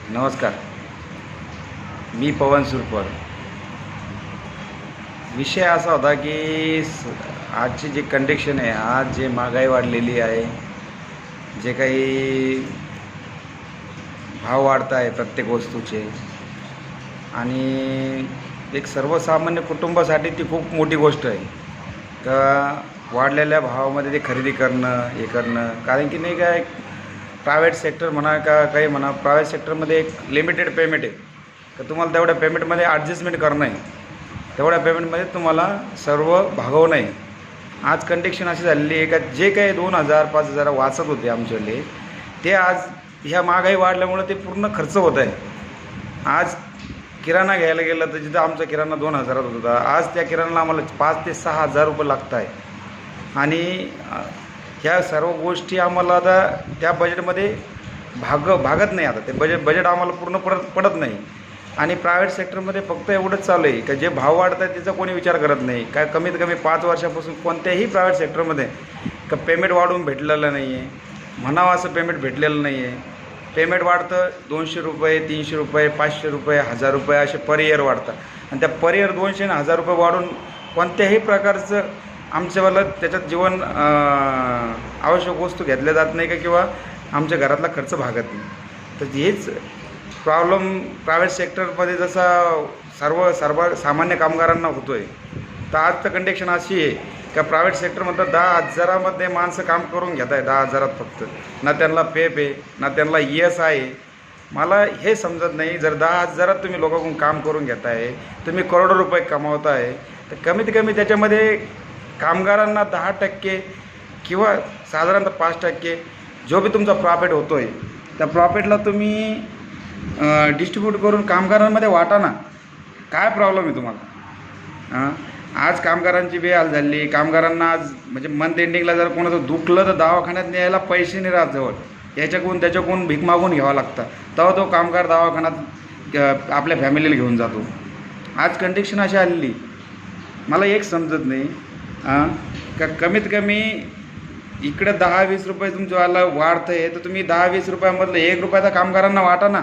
नमस्कार. मी पवन सुरपर. विषय असा होता की आजची जी कंडिशन आहे, आज जे महागाई वाढलेली आहे, जे काही भाव वाढत आहे प्रत्येक वस्तूचे, आणि एक सर्वसामान्य कुटुंबासाठी ती खूप मोठी गोष्ट आहे का वाढलेल्या भावामध्ये ते खरेदी करणं, हे करणं. कारण की नाही काय, प्रायव्हेट सेक्टर म्हणा का काही म्हणा, प्रायव्हेट सेक्टरमध्ये एक लिमिटेड पेमेंट आहे तर तुम्हाला तेवढ्या पेमेंटमध्ये ॲडजस्टमेंट करणं आहे, तेवढ्या पेमेंटमध्ये तुम्हाला सर्व भागवणं आहे. आज कंडिशन अशी झालेली आहे का जे काही 2,000-5,000 वाचत होते आमच्याकडे, ते आज ह्या महागाई वाढल्यामुळे ते पूर्ण खर्च होत आहे. आज किराणा घ्यायला गेलं तर जिथं आमचा किराणा 2,000 होत होता, आज त्या किराणाला आम्हाला 5,000 ते 6,000 रुपये लागत आहे. आणि ह्या सर्व गोष्टी आम्हाला आता त्या बजेटमध्ये भागत नाही. आता ते बजेट आम्हाला पूर्ण पडत नाही. आणि प्रायव्हेट सेक्टरमध्ये फक्त एवढंच चालू आहे का जे भाव वाढत आहेत त्याचा कोणी विचार करत नाही. काय कमीत कमी 5 वर्षापासून कोणत्याही प्रायव्हेट सेक्टरमध्ये का पेमेंट वाढवून भेटलेलं नाही आहे, म्हणावं असं पेमेंट भेटलेलं नाही आहे. पेमेंट वाढतं 200 रुपये, 300 रुपये, 500 रुपये, 1,000 रुपये असे पर इयर वाढतात. आणि त्या पर इयर 200 आणि 1,000 रुपये वाढून कोणत्याही प्रकारचं आमच्यावाला त्याच्यात जीवन आवश्यक वस्तू घेतल्या जात नाही का, किंवा आमच्या घरातला खर्च भागत नाही. तर हेच प्रॉब्लेम प्रायव्हेट सेक्टरमध्ये जसा सर्व सामान्य कामगारांना होतो आहे. तर आज तर कंडिशन अशी आहे का प्रायव्हेट सेक्टरमध्ये 10,000मध्ये माणसं काम करून घेत आहे. 10,000 फक्त, ना त्यांना पेप आहे ना त्यांना ESI आहे. मला हे समजत नाही, जर 10,000 तुम्ही लोकांकडून काम करून घेत आहे, तुम्ही करोडो रुपये कमावत आहे, तर कमीत कमी त्याच्यामध्ये कामगारांना 10% किंवा साधारणतः 5% जो बी तुमचा प्रॉफिट होतो आहे, त्या प्रॉफिटला तुम्ही डिस्ट्रीब्यूट करून कामगारांमध्ये वाटा ना. काय प्रॉब्लेम आहे तुम्हाला? आज कामगारांची बेहाल झाली. कामगारांना आज म्हणजे मंथ एंडिंगला जर कोणाचं दुखलं तर दवाखान्यात न्यायला पैसे नाही राहत जवळ, याच्याकडून त्याच्याकडून भीक मागून घ्यावा लागतं, तेव्हा तो कामगार दवाखान्यात आपल्या फॅमिलीला घेऊन जातो. आज कंडिशन अशी आलेली, मला एक समजत नाही का कमीत कमी इकडे 10-20 रुपये तुमच्यावाला वाढतं आहे, तर तुम्ही 10-20 रुपयामधलं 1 रुपयाचा कामगारांना वाटा ना.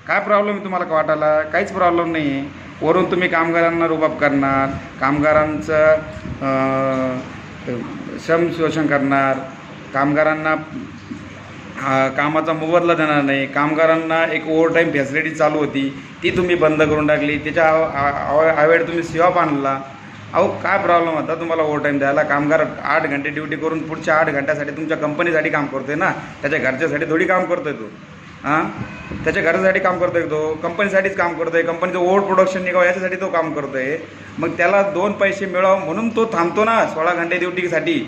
काय प्रॉब्लेम आहे तुम्हाला वाटायला? काहीच प्रॉब्लेम नाही आहे. वरून तुम्ही कामगारांना रुबाब करणार, कामगारांचं श्रम शोषण करणार, कामगारांना कामाचा मोबदला देणार नाही. कामगारांना एक ओव्हरटाईम फॅसिलिटी चालू होती, ती तुम्ही बंद करून टाकली. त्याच्या आवेळ तुम्ही सिवाप आणला. अहो काय प्रॉब्लेम होता तुम्हाला ओव्हरटाईम द्यायला? कामगार 8 घंटे ड्युटी करून पुढच्या 8 घंट्यासाठी तुमच्या कंपनीसाठी काम करतो आहे ना, त्याच्या घरच्यासाठी थोडी काम करतो आहे तो. त्याच्या घरासाठी काम करतो आहे तो, कंपनीसाठीच काम करतो आहे. कंपनीचं ओव्हर प्रोडक्शन निघावं याच्यासाठी तो काम करतो आहे. मग त्याला 2 पैसे मिळावं म्हणून तो थांबतो ना 16 घंटे ड्युटीसाठी.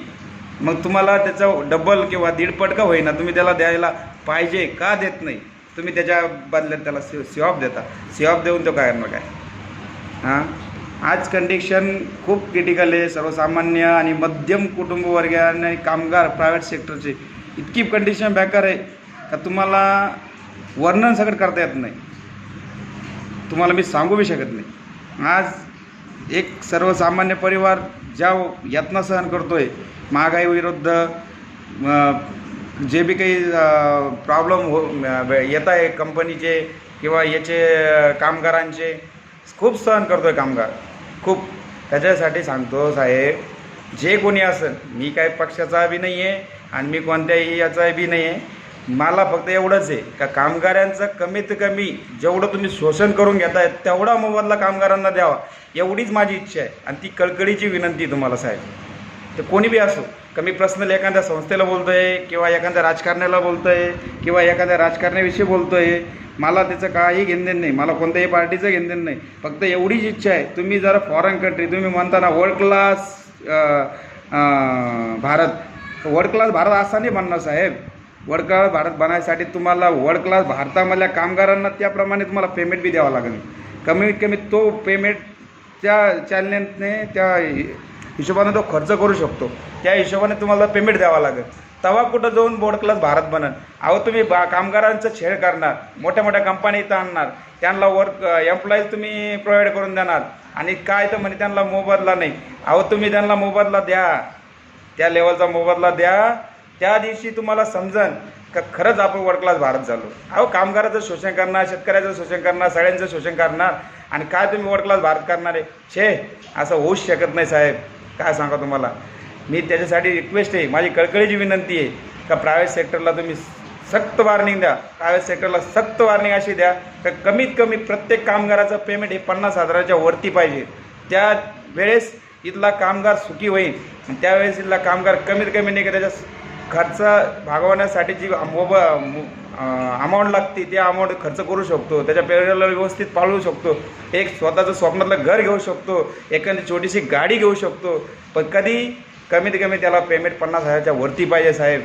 मग तुम्हाला त्याचं डबल किंवा 1.5 का होईना तुम्ही त्याला द्यायला पाहिजे, का देत नाही? तुम्ही त्याच्या बदल्यात त्याला सिवाप देता. सिवाप देऊन तो काय करणार काय? आज कंडिशन खूप क्रिटिकल आहे. सर्वसामान्य आणि मध्यम कुटुंबवर्गीय आणि कामगार प्रायव्हेट सेक्टरचे इतकी कंडिशन बेकार आहे का तुम्हाला वर्णन सगळं करता येत नाही, तुम्हाला मी सांगू बी शकत नाही. आज एक सर्वसामान्य परिवार ज्या यातना सहन करतो आहे, महागाई विरुद्ध जे बी काही प्रॉब्लेम येत आहे कंपनीचे किंवा याचे कामगारांचे, खूप सहन करतो आहे कामगार खूप. त्याच्यासाठी सांगतो साहेब, जे कोणी असेल, मी काय पक्षाचा बी नाही आहे आणि मी कोणत्याही याचा बी नाही आहे, मला फक्त एवढंच आहे का कामगारांचं कमीत कमी जेवढं तुम्ही शोषण करून घेताय तेवढा मोबदला कामगारांना द्यावा, एवढीच माझी इच्छा आहे. आणि ती कळकळीची विनंती तुम्हाला साहेब, ते कोणी बी असो. कमी पर्सनल एखाद्या संस्थेला बोलतो आहे किंवा एखाद्या राजकारण्याला बोलतो आहे किंवा एखाद्या राजकारण्याविषयी बोलतो आहे, मला त्याचं काही घेणदेण नाही, मला कोणत्याही पार्टीचं घेणदेण नाही. फक्त एवढीच इच्छा आहे, तुम्ही जरा फॉरेन कंट्री तुम्ही म्हणता ना world class Bharat, world class Bharat असा नाही म्हणणार साहेब. वर्ल्ड क्लास भारत बनायसाठी तुम्हाला वर्ल्ड क्लास भारतामधल्या कामगारांना त्याप्रमाणे तुम्हाला पेमेंट बी द्यावं लागेल. कमीत कमी तो पेमेंट त्या चालनेने त्या हिशोबाने तो खर्च करू शकतो, त्या हिशोबाने तुम्हाला पेमेंट द्यावा लागेल. तेव्हा कुठं जाऊन वर्ल्ड क्लास भारत बनन. अहो तुम्ही कामगारांचं छेड करणार, मोठ्या मोठ्या कंपनी इथं आणणार, त्यांना एम्प्लॉईज तुम्ही प्रोव्हाइड करून देणार आणि काय तर म्हणे त्यांना मोबदला नाही. अहो तुम्ही त्यांना मोबदला द्या, त्या लेवलचा मोबदला द्या. त्या दिवशी तुम्हाला समजन का खरंच आपण वर्ल्ड क्लास भारत झालो. अहो कामगाराचं शोषण करणार, शेतकऱ्याचं शोषण करणार, सगळ्यांचं शोषण करणार आणि काय तुम्ही वर्ल्ड क्लास भारत करणार आहे. असं होऊच शकत नाही साहेब. काय सांगा तुम्हाला. मी त्याच्यासाठी रिक्वेस्ट आहे, माझी कळकळीची विनंती आहे का प्रायव्हेट सेक्टरला तुम्ही सक्त वॉर्निंग द्या. प्रायव्हेट सेक्टरला सक्त वॉर्निंग अशी द्या का कमीत कमी प्रत्येक कामगाराचं पेमेंट हे 50,000च्या वरती पाहिजे. त्या वेळेस इथला कामगार सुखी होईल. त्यावेळेस इथला कामगार कमीत कमी नाही का त्याच्या खर्च भागवण्यासाठी जी अमाऊंट लागते ते अमाऊंट खर्च करू शकतो. त्याच्या पेरोला व्यवस्थित पाळू शकतो. एक स्वतःचं स्वप्नातलं घर घेऊ शकतो. एखादी छोटीशी गाडी घेऊ शकतो. पण कधी कमीत कमी त्याला पेमेंट 50,000च्या वरती पाहिजे साहेब.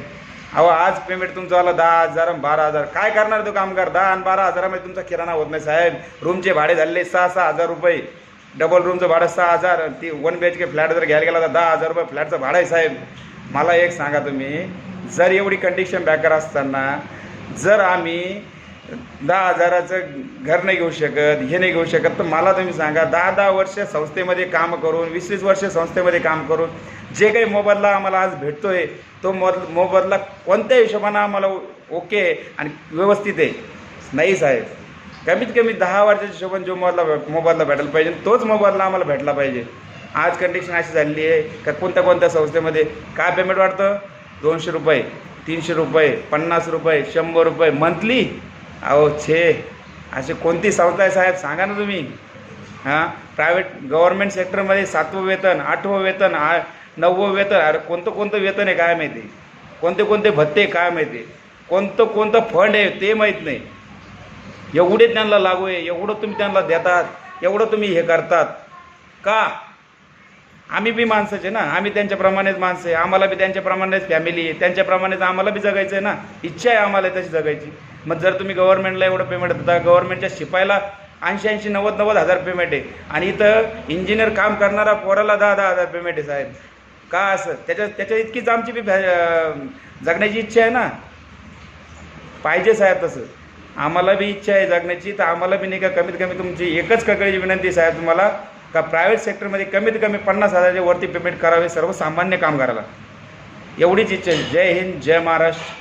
अहो आज पेमेंट तुमचं आलं 10,000 आणि 12,000. काय करणार तो कामगार. 10 आणि 12,000मध्ये तुमचा किराणा होत नाही साहेब. रूमचे भाडे झाले 6,000 रुपये. डबल रूमचं भाडं 6,000. ती 1 BHK फ्लॅट जर घ्यायला गेला तर 10,000 रुपये फ्लॅटचं भाडं आहे साहेब. मला एक सांगा तुम्ही, जर एवढी कंडिशन बॅकर असताना जर आम्ही 10,000चं घर नाही घेऊ शकत, हे नाही घेऊ शकत, तर मला तुम्ही सांगा 10-10 वर्ष संस्थेमध्ये काम करून, 20-20 वर्ष संस्थेमध्ये काम करून जे काही मोबदला आम्हाला आज भेटतोय तो मोबदला कोणत्या हिशोबानं आम्हाला ओके आणि व्यवस्थित आहे नाही साहेब. कमीत कमी 10 वर्षाच्या हिशोबाने जो मोबदला भेटायला पाहिजे तोच मोबदला आम्हाला भेटला पाहिजे. आज कंडिशन अशी झालेली आहे का कोणत्या संस्थेमध्ये काय पेमेंट वाढतं 200 रुपये, 300 रुपये, 50 रुपये, 100 रुपये मंथली. अहो अशी कोणती संस्था आहे साहेब सांगा ना तुम्ही. प्रायव्हेट गव्हर्नमेंट सेक्टरमध्ये 7वं वेतन, 8वं वेतन, 9वं वेतन. अरे कोणतं वेतन आहे काय माहिती. कोणते भत्ते काय माहिती. कोणतं फंड आहे ते माहीत नाही. एवढे त्यांना लागू आहे, एवढं तुम्ही त्यांना देतात, एवढं तुम्ही हे करतात का. आम्ही बी माणसाचे ना, आम्ही त्यांच्याप्रमाणेच माणसं आहे. आम्हाला बी त्यांच्याप्रमाणेच फॅमिली आहे, त्यांच्याप्रमाणेच आम्हाला बी जगायचं आहे ना. इच्छा आहे आम्हाला तशी जगायची. मग जर तुम्ही गव्हर्नमेंटला एवढं पेमेंट देता, गव्हर्नमेंटच्या शिपायाला 80-80, 90-90 पेमेंट आहे आणि इथं इंजिनियर काम करणारा पोराला 10-10 पेमेंट आहे साहेब. का असं. त्याच्या इतकीच आमची बी जगण्याची इच्छा आहे ना. पाहिजे साहेब तसं. आम्हाला बी इच्छा आहे जगण्याची, तर आम्हाला बी नाही का कमीत कमी तुमची एकच कळकळीची विनंती साहेब तुम्हाला का प्रायव्हेट सेक्टरमध्ये कमीत कमी 50,000च्या वरती पेमेंट करावे सर्वसामान्य कामगाराला. एवढीच इच्छा आहे. जय हिंद, जय महाराष्ट्र.